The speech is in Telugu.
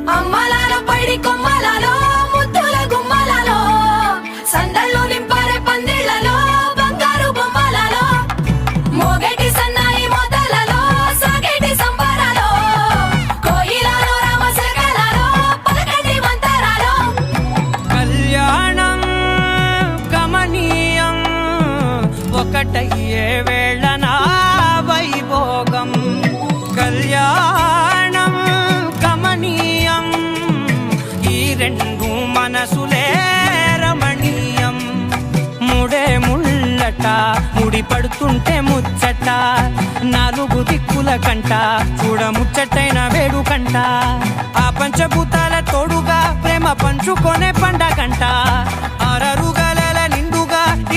అమ్మలాలో పైడి కొమ్మలలో ముద్దుల గుమ్మలలో సందళ్ళు నింపారే పందిళ్లలో బంగారు బొమ్మలలో మోగేటి సన్నాయి మోతలలో సాగేటి సంబరాలో కోయిలలో రామశకలలో పలకటి మంతరాలో కళ్యాణం గమనీయం ఒకటయ్యే వేళ నా వైభోగం కళ్యాణం గమనీయం ఈ రెండు మనసులే రమణీయం ముడే ముళ్ళట ముడి పడుతుంటే ముచ్చట నాలుగు దిక్కుల కంట చూడ ముచ్చటైన వేడుకంట ఆ పంచభూతాల తోడుగా ప్రేమ పంచుకొనే పండ